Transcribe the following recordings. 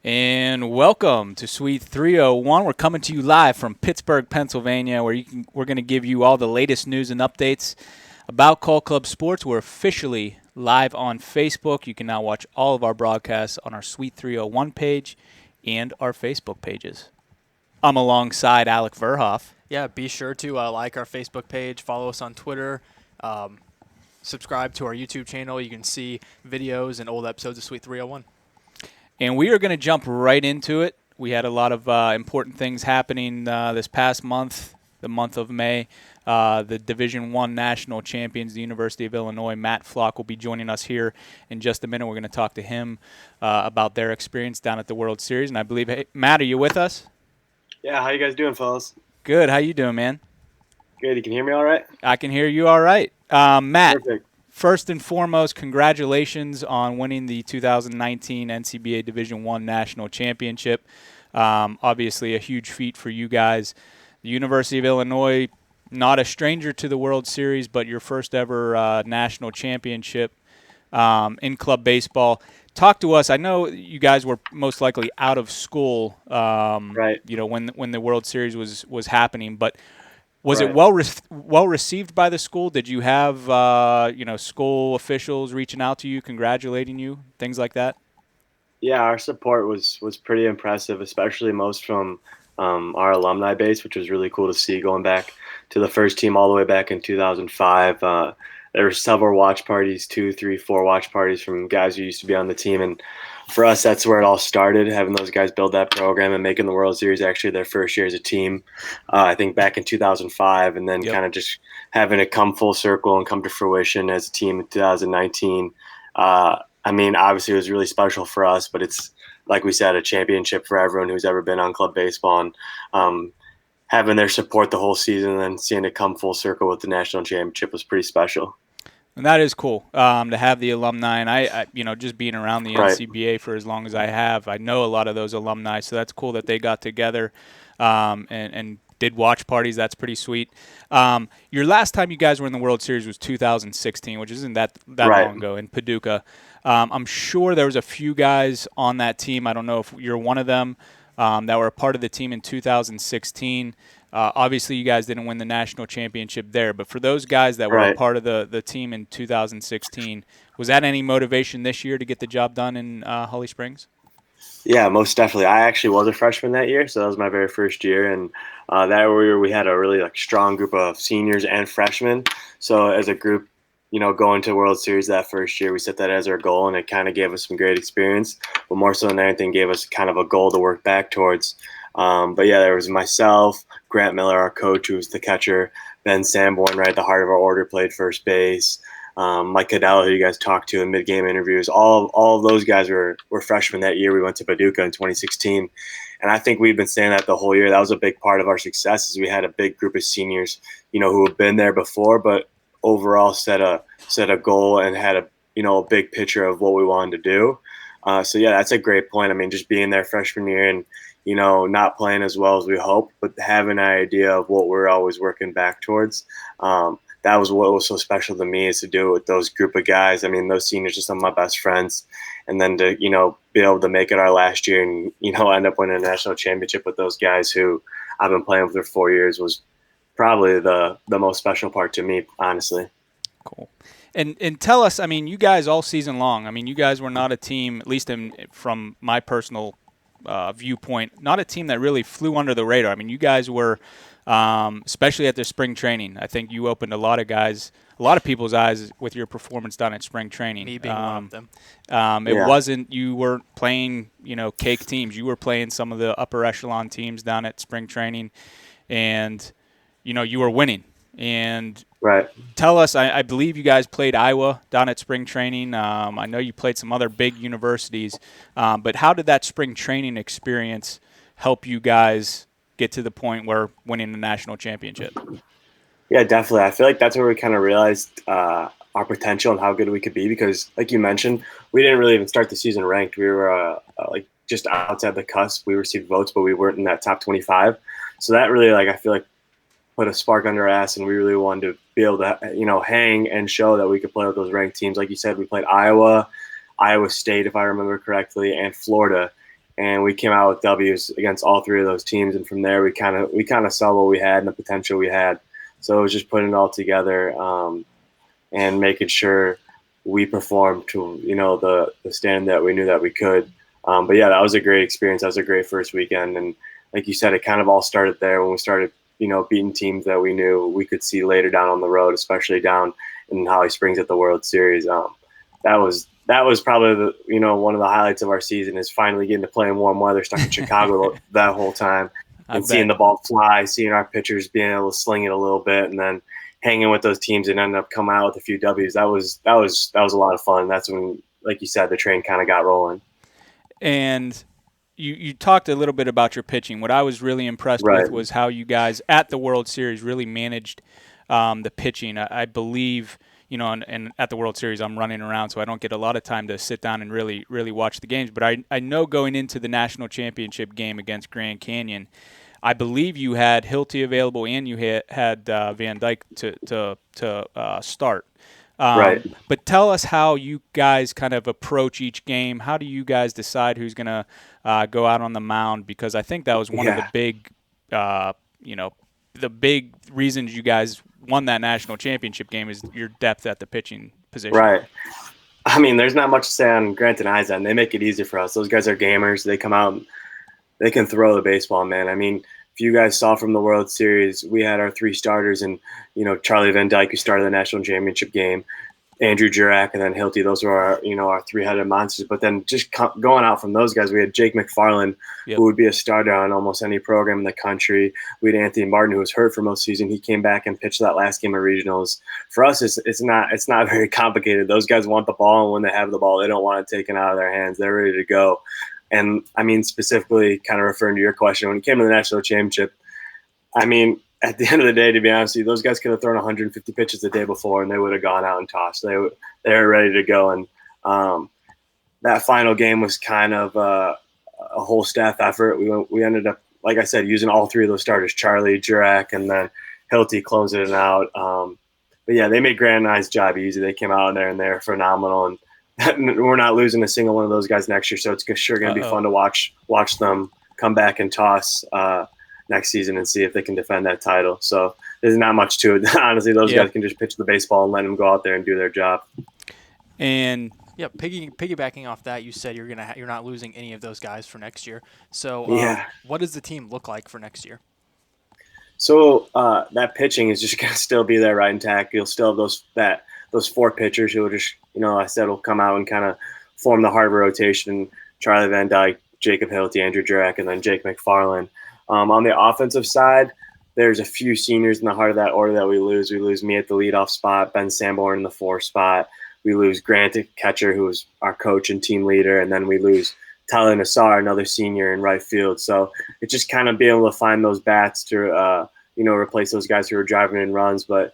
And welcome to Suite 301. We're coming to you live from Pittsburgh, Pennsylvania, where we're going to give you all the latest news and updates about Call Club Sports. We're officially live on Facebook. You can now watch all of our broadcasts on our Suite 301 page and our Facebook pages. I'm alongside Alec Verhoff. Yeah, be sure to like our Facebook page, follow us on Twitter, subscribe to our YouTube channel. You can see videos and old episodes of Suite 301. And we are going to jump right into it. We had a lot of important things happening this past month, the month of May. The Division I national champions, the University of Illinois, Matt Flock, will be joining us here in just a minute. We're going to talk to him about their experience down at the World Series. And I believe, hey, Matt, are you with us? Yeah, how you guys doing, fellas? Good. How you doing, man? Good. You can hear me all right? I can hear you all right. Matt. Perfect. First and foremost, congratulations on winning the 2019 NCBA Division I National Championship. Obviously a huge feat for you guys. The University of Illinois, not a stranger to the World Series, but your first ever national championship in club baseball. Talk to us. I know you guys were most likely out of school, Right. you know, when the World Series was happening, but was Right. it well received by the school? Did you have school officials reaching out to you, congratulating you, things like that? Yeah, our support was pretty impressive, especially most from our alumni base, which was really cool to see going back to the first team all the way back in 2005. There were several watch parties, 2, 3, 4 watch parties from guys who used to be on the team. And for us, that's where it all started, having those guys build that program and making the World Series actually their first year as a team, I think back in 2005, and then Yep. kind of just having it come full circle and come to fruition as a team in 2019. I mean, obviously it was really special for us, but it's, like we said, a championship for everyone who's ever been on club baseball. And having their support the whole season and then seeing it come full circle with the national championship was pretty special. And that is cool to have the alumni. And I just being around the Right. NCBA for as long as I have, I know a lot of those alumni. So that's cool that they got together and did watch parties. That's pretty sweet. Your last time you guys were in the World Series was 2016, which isn't that Right. long ago in Paducah. I'm sure there was a few guys on that team. I don't know if you're one of them that were a part of the team in 2016. Obviously, you guys didn't win the national championship there, but for those guys that were a Right. part of the team in 2016, was that any motivation this year to get the job done in Holly Springs? Yeah, most definitely. I actually was a freshman that year, so that was my very first year, and that year we had a really strong group of seniors and freshmen. So as a group, going to World Series that first year, we set that as our goal, and it kind of gave us some great experience. But more so than anything, gave us kind of a goal to work back towards. But yeah, there was myself, Grant Miller, our coach, who was the catcher, Ben Sanborn, right at the heart of our order, played first base. Mike Cadella, who you guys talked to in mid-game interviews, all of those guys were freshmen that year. We went to Paducah in 2016, and I think we've been saying that the whole year. That was a big part of our success, is we had a big group of seniors, who have been there before, but overall set a goal and had a big picture of what we wanted to do. So yeah, that's a great point. I mean, just being there freshman year and not playing as well as we hoped, but having an idea of what we're always working back towards. That was what was so special to me, is to do it with those group of guys. I mean, those seniors are some of my best friends, and then to be able to make it our last year and end up winning a national championship with those guys who I've been playing with for 4 years was probably the most special part to me, honestly. Cool. And tell us, I mean, you guys all season long, I mean, you guys were not a team, at least from my personal viewpoint, not a team that really flew under the radar. I mean, you guys were, especially at the spring training, I think you opened a lot of people's eyes with your performance down at spring training. Me being one of them. It wasn't, you weren't playing, cake teams. You were playing some of the upper echelon teams down at spring training, and, you were winning. And Right. tell us, I believe you guys played Iowa down at spring training. I know you played some other big universities, but how did that spring training experience help you guys get to the point where winning the national championship? Yeah, definitely. I feel like that's where we kind of realized our potential and how good we could be, because, like you mentioned, we didn't really even start the season ranked. We were just outside the cusp. We received votes, but we weren't in that top 25. So that really, I feel like, put a spark under our ass, and we really wanted to be able to, hang and show that we could play with those ranked teams. Like you said, we played Iowa, Iowa State, if I remember correctly, and Florida. and we came out with W's against all three of those teams. And from there, we kind of saw what we had and the potential we had. So it was just putting it all together and making sure we performed to the standard that we knew that we could. But yeah, that was a great experience. That was a great first weekend, and like you said, it kind of all started there when we started beating teams that we knew we could see later down on the road, especially down in Holly Springs at the World Series. That was probably one of the highlights of our season, is finally getting to play in warm weather, stuck in Chicago that whole time, and seeing the ball fly, seeing our pitchers being able to sling it a little bit, and then hanging with those teams and ended up coming out with a few W's. That was a lot of fun. That's when, like you said, the train kind of got rolling. And you talked a little bit about your pitching. What I was really impressed with was how you guys at the World Series really managed the pitching. I believe, and at the World Series I'm running around, so I don't get a lot of time to sit down and really watch the games. But I know going into the national championship game against Grand Canyon, I believe you had Hilty available and you had Van Dyke to start. Right. But tell us how you guys kind of approach each game. How do you guys decide who's going to go out on the mound? Because I think that was one of the big, the big reasons you guys won that national championship game is your depth at the pitching position. Right. I mean, there's not much to say on Grant and I's end. They make it easy for us. Those guys are gamers. They come out and they can throw the baseball, man. I mean, if you guys saw from the World Series, we had our three starters, and Charlie Van Dyke, who started the national championship game, Andrew Jurak, and then Hilty. Those were our three-headed monsters. But then just going out from those guys, we had Jake McFarland, who would be a starter on almost any program in the country. We had Anthony Martin, who was hurt for most season. He came back and pitched that last game of regionals. For us, it's not very complicated. Those guys want the ball, and when they have the ball, they don't want it taken out of their hands. They're ready to go. And I mean, specifically kind of referring to your question, when it came to the national championship, I mean, at the end of the day, to be honest with you, those guys could have thrown 150 pitches the day before and they would have gone out and tossed. They were ready to go. And that final game was kind of a whole staff effort. We ended up, like I said, using all three of those starters, Charlie, Jurak, and then Hilty closing it out. But yeah, they made Grant and I's job easy. They came out there and they're phenomenal. And we're not losing a single one of those guys next year, so it's sure going to be fun to watch them come back and toss next season and see if they can defend that title. So there's not much to it. Honestly, those guys can just pitch the baseball and let them go out there and do their job. And piggybacking off that, you said you're not losing any of those guys for next year. So what does the team look like for next year? So that pitching is just going to still be there right intact. You'll still have those four pitchers who will just, I said, will come out and kind of form the heart of a rotation. Charlie Van Dyke, Jacob Hilty, Andrew Jurak, and then Jake McFarland. On the offensive side, there's a few seniors in the heart of that order that we lose. We lose me at the leadoff spot, Ben Sanborn in the 4th spot. We lose Grant at catcher, who was our coach and team leader, and then we lose Tyler Nassar, another senior in right field. So it's just kind of being able to find those bats to, replace those guys who are driving in runs. But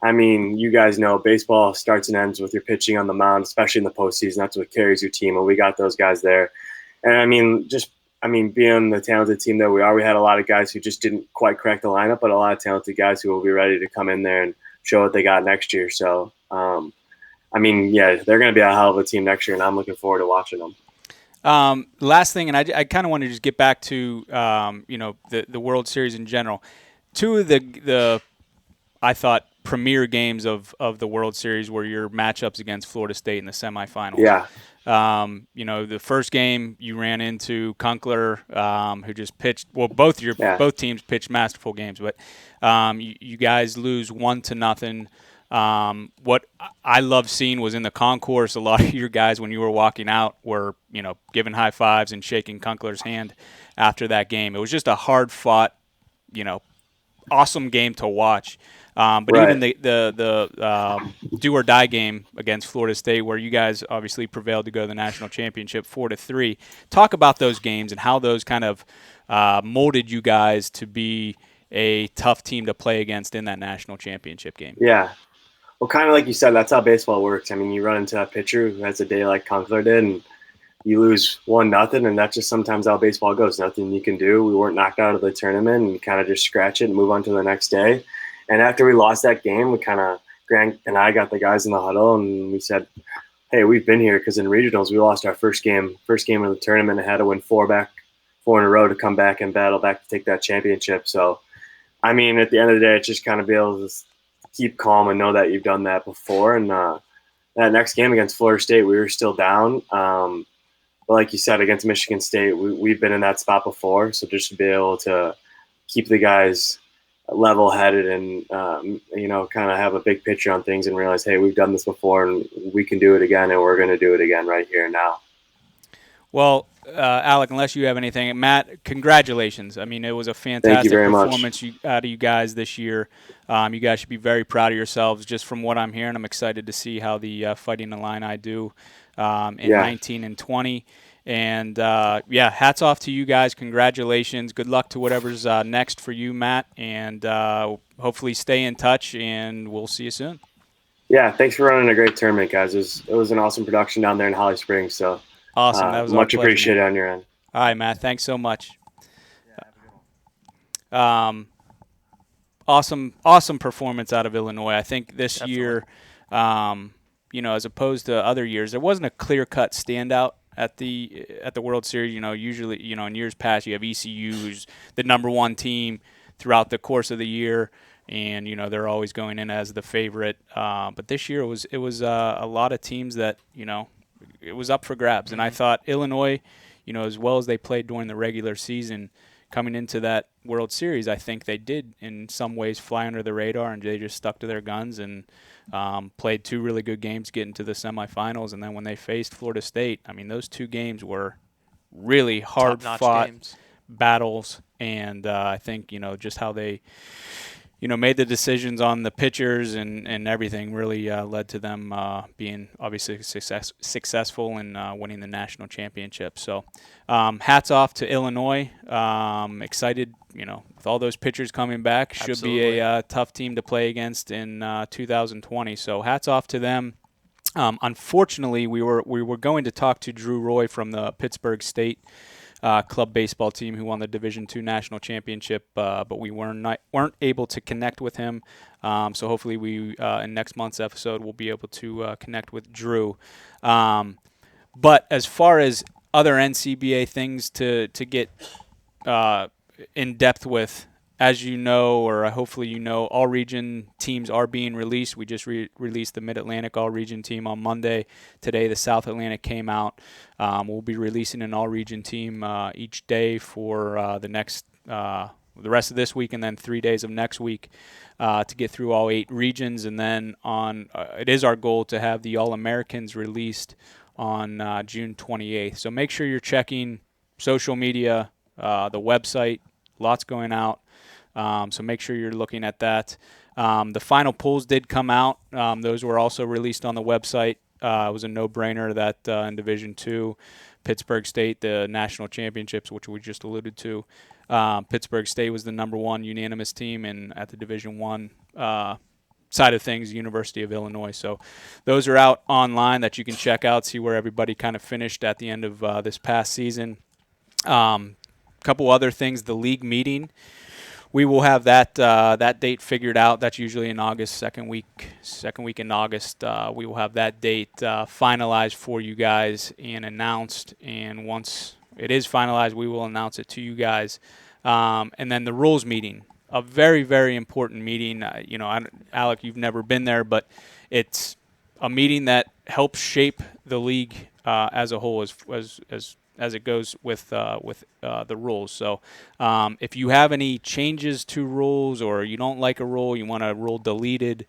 I mean, you guys know baseball starts and ends with your pitching on the mound, especially in the postseason. That's what carries your team, and we got those guys there. And I mean, being the talented team that we are, we had a lot of guys who just didn't quite crack the lineup, but a lot of talented guys who will be ready to come in there and show what they got next year. So, they're going to be a hell of a team next year, and I'm looking forward to watching them. Last thing, and I kind of want to just get back to the World Series in general. Two of the I thought premier games of the World Series were your matchups against Florida State in the semifinals. Yeah. The first game you ran into Kunkler, who just pitched. Well, both teams pitched masterful games, but you guys lose 1-0. What I love seeing was in the concourse, a lot of your guys, when you were walking out, were giving high fives and shaking Kunkler's hand after that game. It was just a hard fought, awesome game to watch. Even the do or die game against Florida State, where you guys obviously prevailed to go to the national championship 4-3. Talk about those games and how those kind of molded you guys to be a tough team to play against in that national championship game. Yeah. Well, kind of like you said, that's how baseball works. I mean, you run into a pitcher who has a day like Kunkler did, and you lose 1-0, and that's just sometimes how baseball goes. Nothing you can do. We weren't knocked out of the tournament, and you kind of just scratch it and move on to the next day. And after we lost that game, we kind of, Grant and I got the guys in the huddle, and we said, hey, we've been here, because in regionals we lost our first game of the tournament and had to win four in a row to come back and battle back to take that championship. So, I mean, at the end of the day, it's just kind of be able to keep calm and know that you've done that before. And that next game against Florida State, we were still down. But like you said, against Michigan State, we've been in that spot before. So just to be able to keep the guys level-headed and kind of have a big picture on things and realize, hey, we've done this before and we can do it again, and we're going to do it again right here and now. Well, Alec, unless you have anything, Matt, congratulations. I mean, it was a fantastic performance out of you guys this year. You guys should be very proud of yourselves. Just from what I'm hearing, I'm excited to see how the Fighting Illini do in 19 and 20. And, hats off to you guys. Congratulations. Good luck to whatever's next for you, Matt. And hopefully stay in touch, and we'll see you soon. Yeah, thanks for running a great tournament, guys. It was an awesome production down there in Holly Springs. So awesome. That was much appreciated on your end. All right, Matt. Thanks so much. Yeah, have a good one. Awesome performance out of Illinois. I think this Definitely. year, as opposed to other years, there wasn't a clear-cut standout at the World Series. Usually, in years past, you have ECU, who's the number one team throughout the course of the year, and they're always going in as the favorite. But this year, it was a lot of teams that it was up for grabs. And I thought Illinois, as well as they played during the regular season, coming into that World Series, I think they did in some ways fly under the radar, and they just stuck to their guns and played two really good games getting to the semifinals. And then when they faced Florida State, I mean, those two games were really hard-fought battles. And I think, just how they made the decisions on the pitchers and everything really led to them being obviously successful in winning the national championship. So hats off to Illinois. Excited, with all those pitchers coming back. Should Absolutely. be a tough team to play against in 2020. So hats off to them. Unfortunately, we were going to talk to Drew Roy from the Pittsburgh State club baseball team who won the Division II national championship, but we weren't able to connect with him. So hopefully we in next month's episode we'll be able to connect with Drew. But as far as other NCBA things to get in depth with, as you know, or hopefully all region teams are being released. We just released the Mid-Atlantic all-region team on Monday. Today the South Atlantic came out. We'll be releasing an all-region team each day for the rest of this week, and then 3 days of next week to get through all 8 regions. And then it is our goal to have the All-Americans released on June 28th. So make sure you're checking social media, the website. Lots going out. So make sure you're looking at that. The final polls did come out. Those were also released on the website. It was a no-brainer that in Division II, Pittsburgh State, the national championships, which we just alluded to, Pittsburgh State was the number one unanimous team, and at the Division I side of things, University of Illinois. So those are out online that you can check out, see where everybody kind of finished at the end of this past season. Couple other things, the league meeting. We will have that date figured out. That's usually in August, second week in August. We will have that date finalized for you guys and announced. And once it is finalized, we will announce it to you guys. And then the rules meeting, a very, very important meeting. Alec, you've never been there, but it's a meeting that helps shape the league as a whole, as it goes with the rules. So if you have any changes to rules, or you don't like a rule, you want a rule deleted,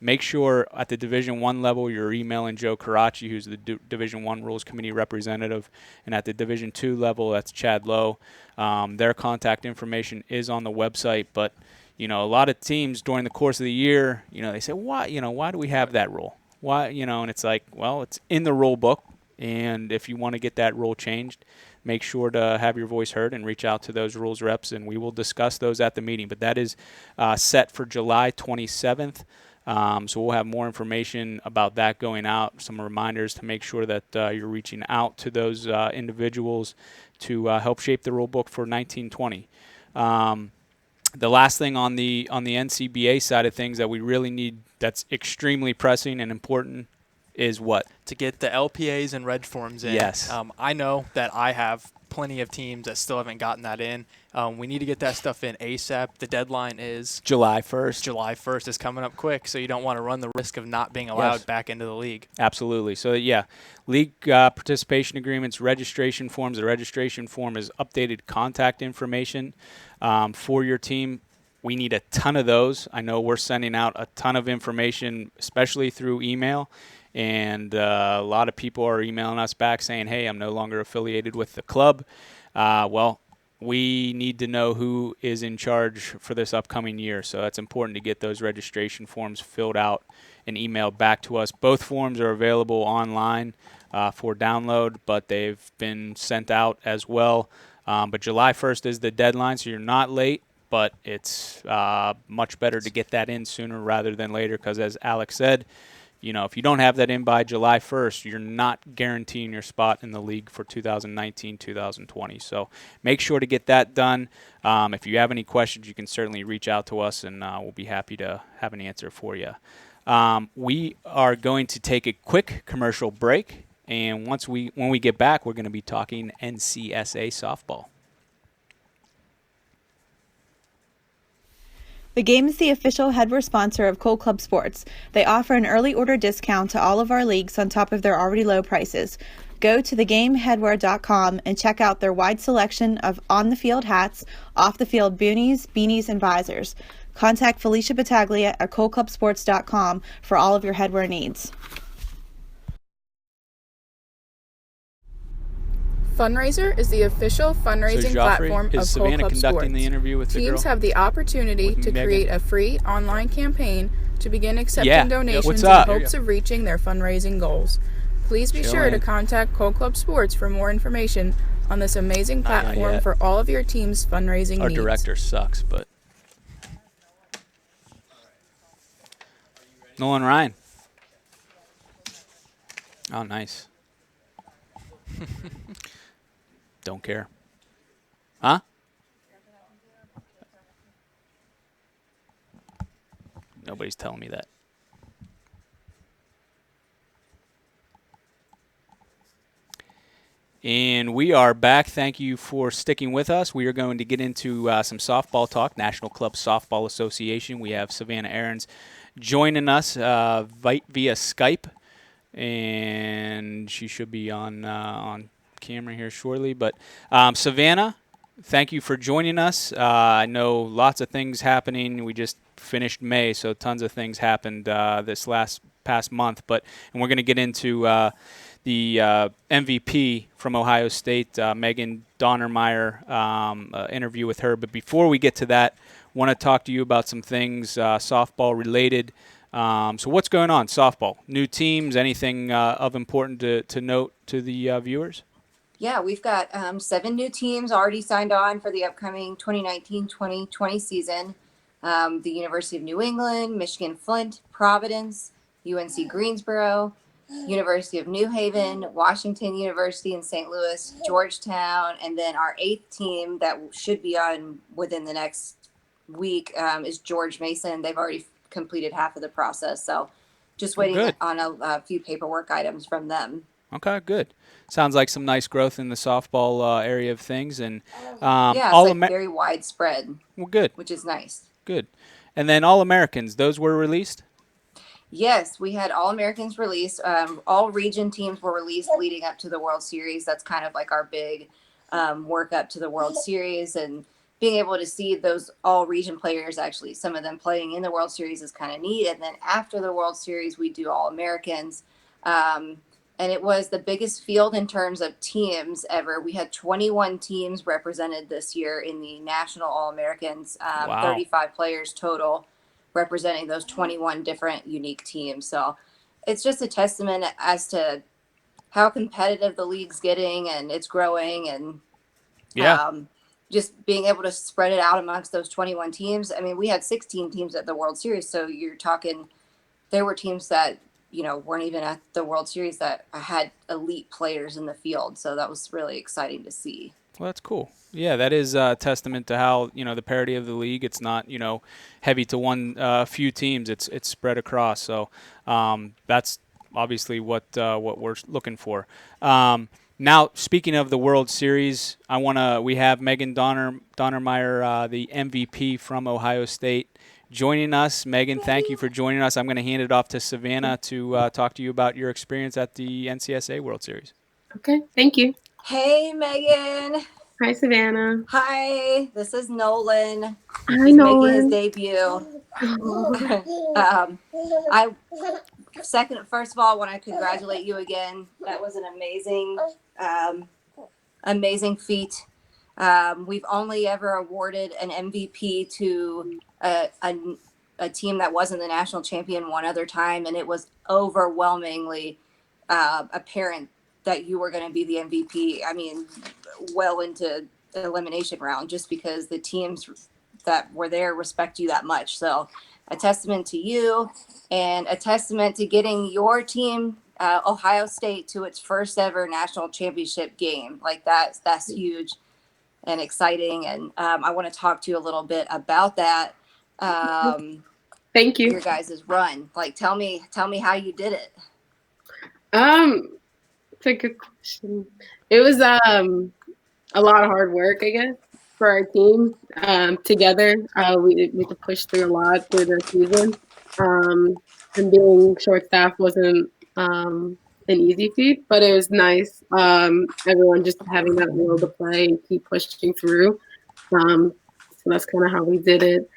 make sure at the Division I level you're emailing Joe Karachi, who's the Division I Rules Committee representative, and at the Division II level, that's Chad Lowe. Their contact information is on the website, but a lot of teams during the course of the year, they say, why do we have that rule? Why, and it's like, well, it's in the rule book. And if you want to get that rule changed, make sure to have your voice heard and reach out to those rules reps, and we will discuss those at the meeting. But that is set for July 27th. So we'll have more information about that going out, some reminders to make sure that you're reaching out to those individuals to help shape the rule book for 1920. The last thing on the NCBA side of things that we really need, that's extremely pressing and important, is what? To get the LPAs and reg forms in. Yes. I know that I have plenty of teams that still haven't gotten that in. We need to get that stuff in ASAP. The deadline is July 1st. July 1st is coming up quick, so you don't want to run the risk of not being allowed back into the league. Absolutely. So, yeah, league participation agreements, registration forms. The registration form is updated contact information for your team. We need a ton of those. I know we're sending out a ton of information, especially through email. And a lot of people are emailing us back saying, hey, I'm no longer affiliated with the club. Well, we need to know who is in charge for this upcoming year. So that's important to get those registration forms filled out and emailed back to us. Both forms are available online for download, but they've been sent out as well. But July 1st is the deadline, so you're not late. But it's much better to get that in sooner rather than later because, as Alex said, if you don't have that in by July 1st, you're not guaranteeing your spot in the league for 2019-2020. So make sure to get that done. If you have any questions, you can certainly reach out to us, and we'll be happy to have an answer for you. We are going to take a quick commercial break, and when we get back, we're going to be talking NCSA softball. The Game is the official headwear sponsor of Cold Club Sports. They offer an early order discount to all of our leagues on top of their already low prices. Go to thegameheadwear.com and check out their wide selection of on-the-field hats, off-the-field boonies, beanies, and visors. Contact Felicia Battaglia at coldclubsports.com for all of your headwear needs. Fundraiser is the official fundraising platform of Savannah Cold Club conducting Sports. The interview with Teams the girl? have the opportunity With to Megan? create a free online campaign to begin accepting Yeah. donations What's in up? hopes of reaching their fundraising goals. Please be sure to Chilling. contact Cold Club Sports for more information on this amazing platform yet. for all of your team's fundraising Our needs. director sucks, but Nolan Ryan. Oh, nice. Don't care. Huh? Nobody's telling me that. And we are back. Thank you for sticking with us. We are going to get into some softball talk, National Club Softball Association. We have Savannah Aarons joining us via Skype, and she should be on camera here shortly. But Savannah, thank you for joining us. I know lots of things happening. We just finished May, so tons of things happened this past month. And we're going to get into the MVP from Ohio State, Megan Donnermeyer, interview with her. But before we get to that, I want to talk to you about some things softball related. So what's going on, softball? New teams, anything of important to note to the viewers? Yeah, we've got 7 new teams already signed on for the upcoming 2019-2020 season. The University of New England, Michigan Flint, Providence, UNC Greensboro, University of New Haven, Washington University in St. Louis, Georgetown, and then our 8th team that should be on within the next week is George Mason. They've already completed half of the process, so just waiting on a few paperwork items from them. Okay, good. Sounds like some nice growth in the softball area of things, and yeah, it's very widespread. Well, good, which is nice. Good, and then All-Americans, those were released. Yes, we had All-Americans released. All region teams were released leading up to the World Series. That's kind of like our big work up to the World Series, and being able to see those all region players, actually some of them playing in the World Series, is kind of neat. And then after the World Series, we do All-Americans. And it was the biggest field in terms of teams ever. We had 21 teams represented this year in the National All-Americans, Wow. 35 players total representing those 21 different unique teams. So it's just a testament as to how competitive the league's getting, and it's growing, and just being able to spread it out amongst those 21 teams. I mean, we had 16 teams at the World Series, so you're talking there were teams that weren't even at the World Series that had elite players in the field. So that was really exciting to see. Well, that's cool. Yeah, that is a testament to how, the parity of the league. It's not, heavy to one few teams. It's spread across. So that's obviously what we're looking for. Now, speaking of the World Series, we have Megan Donnermeyer, the MVP from Ohio State, joining us. Megan, thank you for joining us. I'm going to hand it off to Savannah to talk to you about your experience at the NCSA World Series. Okay, thank you. Hey, Megan. Hi, Savannah. Hi, this is Nolan. Hi, He's making his Nolan. debut. First of all, I want to congratulate you again. That was an amazing feat. We've only ever awarded an MVP to a team that wasn't the national champion one other time, and it was overwhelmingly apparent that you were going to be the MVP. I mean, well into the elimination round, just because the teams that were there respect you that much. So a testament to you, and a testament to getting your team, Ohio State, to its first ever national championship game. Like that's huge and exciting. And I want to talk to you a little bit about that. Thank you. Your guys' run. Like, tell me how you did it. It's a good question. It was a lot of hard work, I guess, for our team together. We could push through a lot through the season. And being short staffed wasn't an easy feat, but it was nice. Everyone just having that will to play and keep pushing through. So that's kind of how we did it.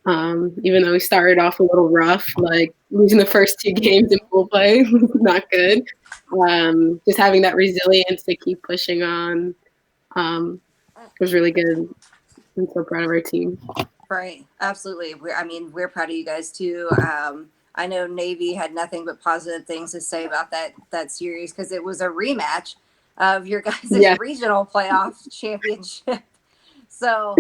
Even though we started off a little rough, like losing the first 2 games in pool play was not good. Just having that resilience to keep pushing on was really good. I'm so proud of our team. Right. Absolutely. We're proud of you guys too. I know Navy had nothing but positive things to say about that series, because it was a rematch of your guys' regional playoff championship. So,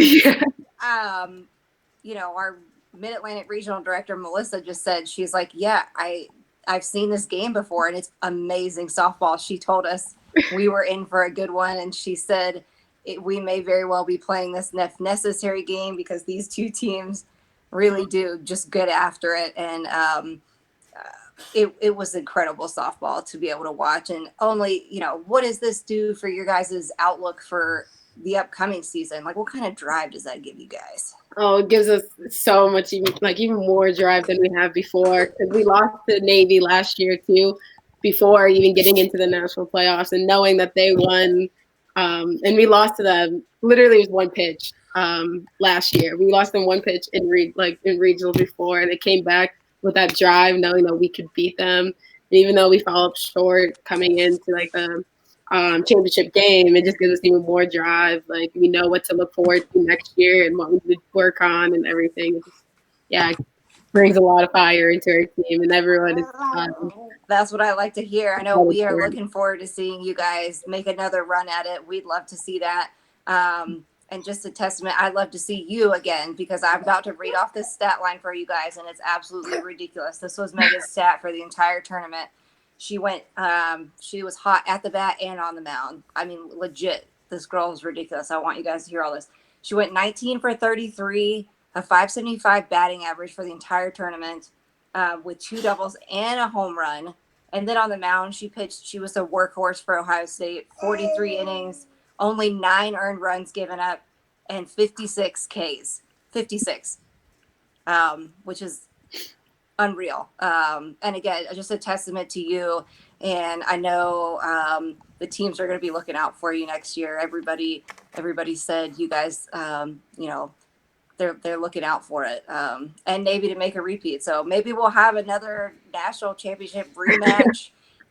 our Mid-Atlantic Regional Director, Melissa, just said, she's like, yeah, I've seen this game before, and it's amazing softball. She told us we were in for a good one, and she said we may very well be playing this necessary game, because these two teams really do just get after it. And it was incredible softball to be able to watch. And only, what does this do for your guys' outlook for the upcoming season? Like, what kind of drive does that give you guys? Oh, it gives us so much, even more drive than we have before, because we lost to Navy last year too, before even getting into the national playoffs, and knowing that they won, and we lost to them literally with 1 pitch last year. We lost them 1 pitch in regional before, and they came back with that drive, knowing that we could beat them. And even though we fell up short coming into the championship game, it just gives us even more drive. Like, we know what to look forward to next year and what we would work on and everything. It just, brings a lot of fire into our team, and everyone is. That's what I like to hear. I know we are looking forward to seeing you guys make another run at it. We'd love to see that. And just a testament, I'd love to see you again, because I'm about to read off this stat line for you guys, and it's absolutely ridiculous. This was Megan's stat for the entire tournament. She went, she was hot at the bat and on the mound. I mean, legit, this girl is ridiculous. I want you guys to hear all this. She went 19 for 33, a 575 batting average for the entire tournament, with 2 doubles and a home run. And then on the mound, she pitched. She was a workhorse for Ohio State, 43 innings, only 9 earned runs given up, and 56 Ks. 56, which is unreal. And again, just a testament to you. And I know the teams are going to be looking out for you next year. Everybody said you guys, they're looking out for it. And Navy to make a repeat. So maybe we'll have another national championship rematch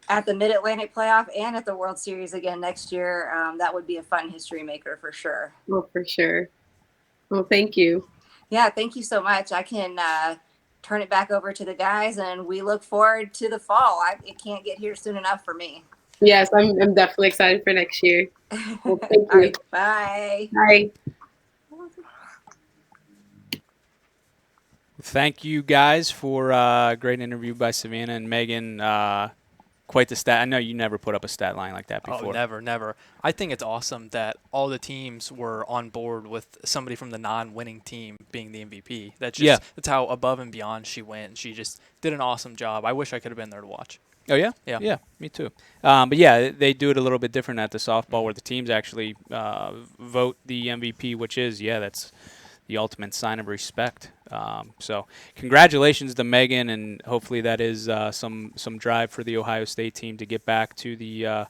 at the Mid-Atlantic playoff and at the World Series again next year. That would be a fun history maker for sure. Well, for sure. Well, thank you. Yeah, thank you so much. I can turn it back over to the guys, and we look forward to the fall. It can't get here soon enough for me. Yes, I'm definitely excited for next year. Well, thank you. All right, bye. Bye. Thank you guys for a great interview by Savannah and Megan. Quite the stat. I know you never put up a stat line like that before. Oh, never. I think it's awesome that all the teams were on board with somebody from the non-winning team being the MVP. That's how above and beyond she went. She just did an awesome job. I wish I could have been there to watch. Oh, yeah? Yeah. Yeah, me too. But, yeah, they do it a little bit different at the softball where the teams actually vote the MVP, which is, that's the ultimate sign of respect. So congratulations to Megan, and hopefully that is some drive for the Ohio State team to get back to the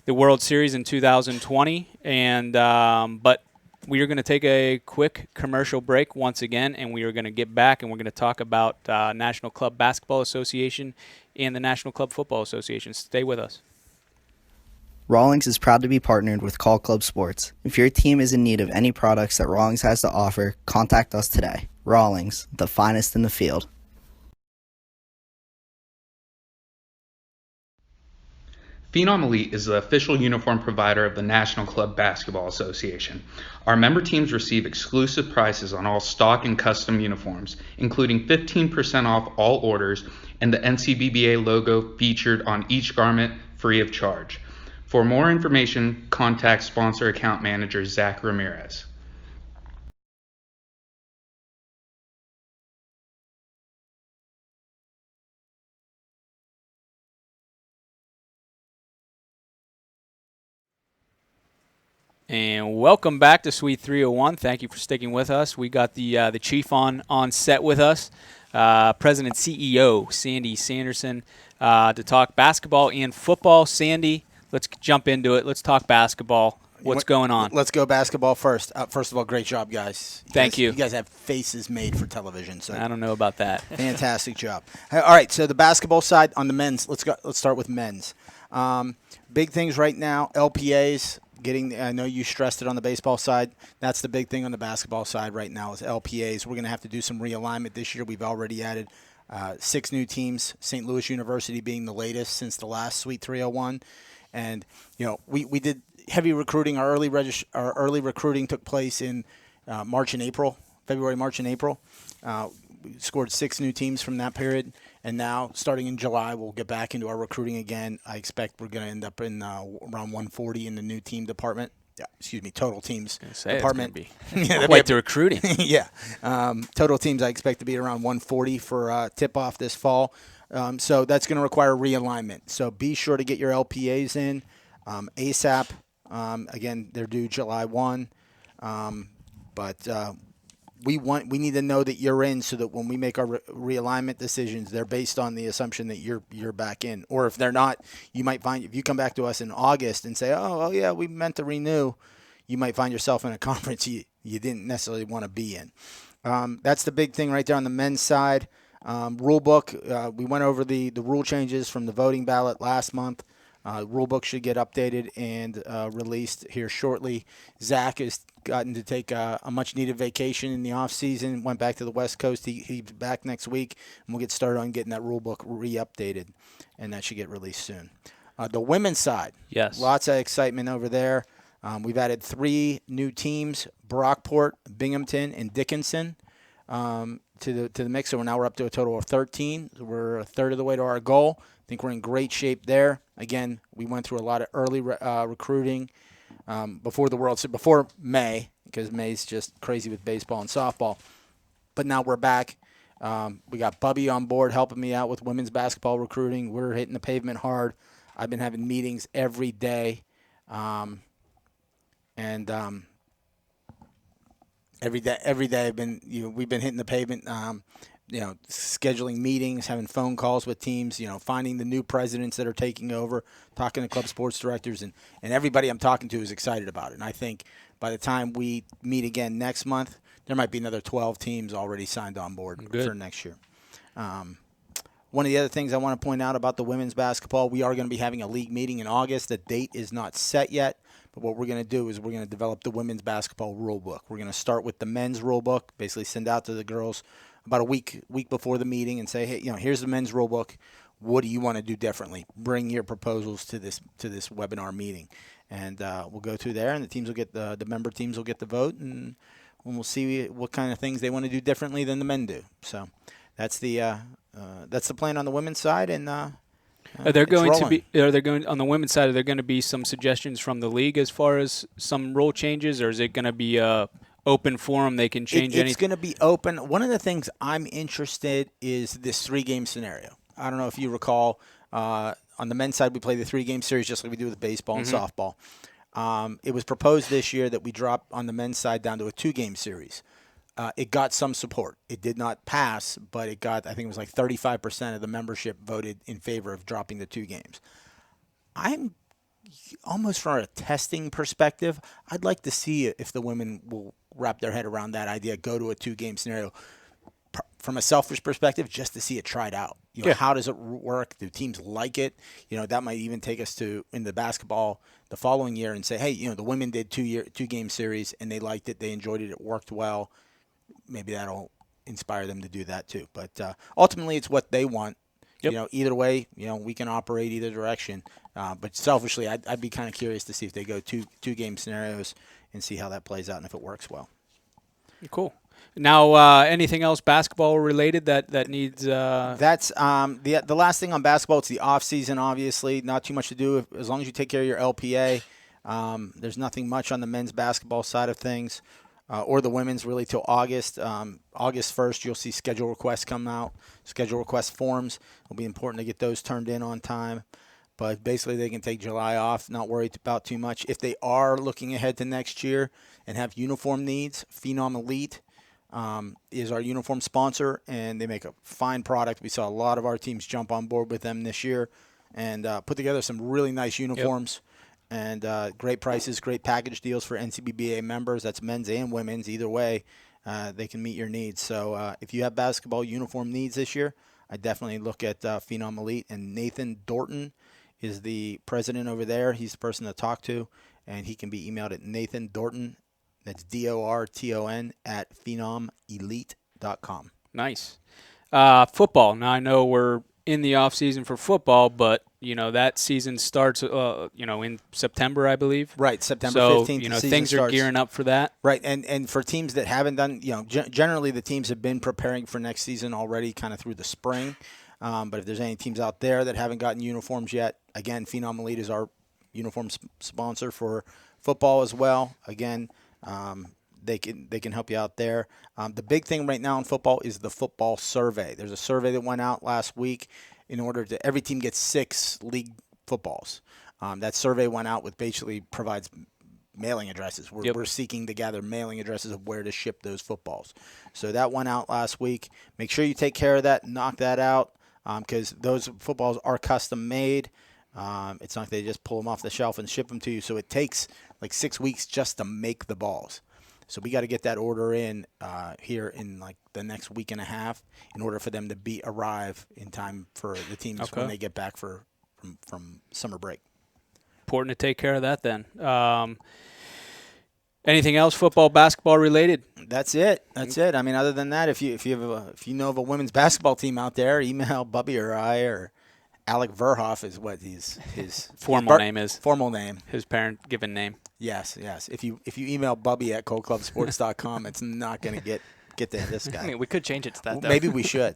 World Series in 2020. And but we are going to take a quick commercial break once again, and we are going to get back and we're going to talk about National Club Basketball Association and the National Club Football Association. Stay with us. Rawlings is proud to be partnered with Call Club Sports. If your team is in need of any products that Rawlings has to offer, contact us today. Rawlings, the finest in the field. Phenom Elite is the official uniform provider of the National Club Basketball Association. Our member teams receive exclusive prices on all stock and custom uniforms, including 15% off all orders and the NCBBA logo featured on each garment free of charge. For more information, contact sponsor account manager Zach Ramirez. And welcome back to Suite 301. Thank you for sticking with us. We got the chief on set with us, President CEO Sandy Sanderson, to talk basketball and football. Sandy, let's jump into it. Let's talk basketball. What's going on? Let's go basketball first. First of all, great job, guys. Thank you. You guys have faces made for television. So I don't know about that. Fantastic job. All right, so the basketball side on the men's. Let's start with men's. Big things right now. LPAs. I know you stressed it on the baseball side. That's the big thing on the basketball side right now is LPAs. We're going to have to do some realignment this year. We've already added 6 new teams, St. Louis University being the latest since the last Suite 301. And, we did heavy recruiting. Our early recruiting took place in February, March, and April. We scored 6 new teams from that period. And now, starting in July, we'll get back into our recruiting again. I expect we're going to end up in around 140 in the new team department. Total teams department. Quite the recruiting. Yeah. Total teams I expect to be around 140 for tip-off this fall. So that's going to require realignment. So be sure to get your LPAs in ASAP. Again, they're due July 1. We need to know that you're in so that when we make our realignment decisions, they're based on the assumption that you're back in. Or if they're not, you might find if you come back to us in August and say, oh yeah, we meant to renew, you might find yourself in a conference you didn't necessarily want to be in. That's the big thing right there on the men's side. Rule book, we went over the rule changes from the voting ballot last month. Rule book should get updated and released here shortly. Zach has gotten to take a much-needed vacation in the off-season, went back to the West Coast. He's back next week, and we'll get started on getting that rule book re-updated, and that should get released soon. The women's side, yes, lots of excitement over there. We've added 3 new teams, Brockport, Binghamton, and Dickinson, to the mix. So now we're up to a total of 13. So we're a third of the way to our goal. I think we're in great shape there. Again, we went through a lot of early recruiting before May, because May's just crazy with baseball and softball. But now we're back. We got Bubby on board helping me out with women's basketball recruiting. We're hitting the pavement hard. I've been having meetings every day. Every day we've been hitting the pavement, scheduling meetings, having phone calls with teams, finding the new presidents that are taking over, talking to club sports directors, and everybody I'm talking to is excited about it. And I think by the time we meet again next month, there might be another 12 teams already signed on board for next year. One of the other things I want to point out about the women's basketball, we are going to be having a league meeting in August. The date is not set yet. But what we're going to do is we're going to develop the women's basketball rule book. We're going to start with the men's rule book, basically send out to the girls about a week before the meeting and say, hey, here's the men's rule book. What do you want to do differently? Bring your proposals to this webinar meeting, and we'll go through there, and the teams will get the member teams will get the vote, and we'll see what kind of things they want to do differently than the men do. So that's the plan on the women's side, and. Are there going on the women's side? Are there going to be some suggestions from the league as far as some rule changes, or is it going to be a open forum? They can change anything. It's going to be open. One of the things I'm interested is this 3-game scenario. I don't know if you recall, On the men's side, we play the 3-game series just like we do with baseball and softball. It was proposed this year that we drop on the men's side down to a 2-game series. It got some support. It did not pass, but it got, I think it was like 35% of the membership voted in favor of dropping the 2 games. I'm almost from a testing perspective, I'd like to see if the women will wrap their head around that idea, go to a 2-game scenario. From a selfish perspective, just to see it tried out. How does it work? Do teams like it? That might even take us to in the basketball the following year and say, hey, the women did 2-game series and they liked it, they enjoyed it, it worked well. Maybe that'll inspire them to do that too. But ultimately, it's what they want. Yep. Either way, we can operate either direction. But selfishly, I'd be kind of curious to see if they go 2-game scenarios and see how that plays out and if it works well. Cool. Now, anything else basketball related that needs? That's the last thing on basketball. It's the off season, obviously. Not too much to do as long as you take care of your LPA. There's nothing much on the men's basketball side of things, or the women's really till August. August 1st, you'll see schedule requests come out. Schedule request forms. It'll be important to get those turned in on time. But basically, they can take July off, not worried about too much. If they are looking ahead to next year and have uniform needs, Phenom Elite is our uniform sponsor, and they make a fine product. We saw a lot of our teams jump on board with them this year and put together some really nice uniforms and great prices, great package deals for NCBBA members. That's men's and women's. Either way, they can meet your needs. So if you have basketball uniform needs this year, I definitely look at Phenom Elite. And Nathan Dorton is the president over there. He's the person to talk to, and he can be emailed at Nathan Dorton. That's DORTON at phenomelite.com. Nice. Football. Now, I know we're in the off season for football, but that season starts in September, I believe. Right, September 15th. So things are gearing up for that. Right, and for teams that haven't done, generally the teams have been preparing for next season already, kind of through the spring. But if there's any teams out there that haven't gotten uniforms yet, again, Phenom Elite is our uniform sponsor for football as well. Again, they can help you out there. The big thing right now in football is the football survey. There's a survey that went out last week in order to every team gets 6 league footballs. That survey went out with basically provides mailing addresses. We're seeking to gather mailing addresses of where to ship those footballs. So that went out last week. Make sure you take care of that, knock that out, because those footballs are custom made. It's not like they just pull them off the shelf and ship them to you. So it takes like 6 weeks just to make the balls. So we got to get that order in here in like the next week and a half in order for them to arrive in time for the teams when they get back from summer break. Important to take care of that then. Anything else football, basketball related? That's it. I mean, other than that, if you know of a women's basketball team out there, email Bubby or I or Alec Verhoff is what his formal name is. Formal name. His parent given name. Yes. If you email Bubby at coldclubsports.com, it's not going to get to this guy. I mean, we could change it to that, though. Maybe we should.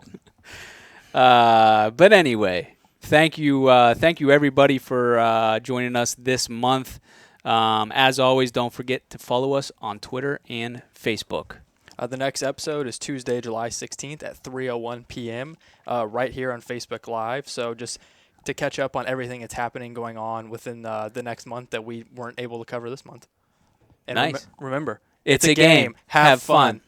But anyway, thank you everybody for joining us this month. As always, don't forget to follow us on Twitter and Facebook. The next episode is Tuesday, July 16th at 3:01 p.m. Right here on Facebook Live. So just to catch up on everything that's going on within the next month that we weren't able to cover this month. And nice. Remember, it's a game. Have fun.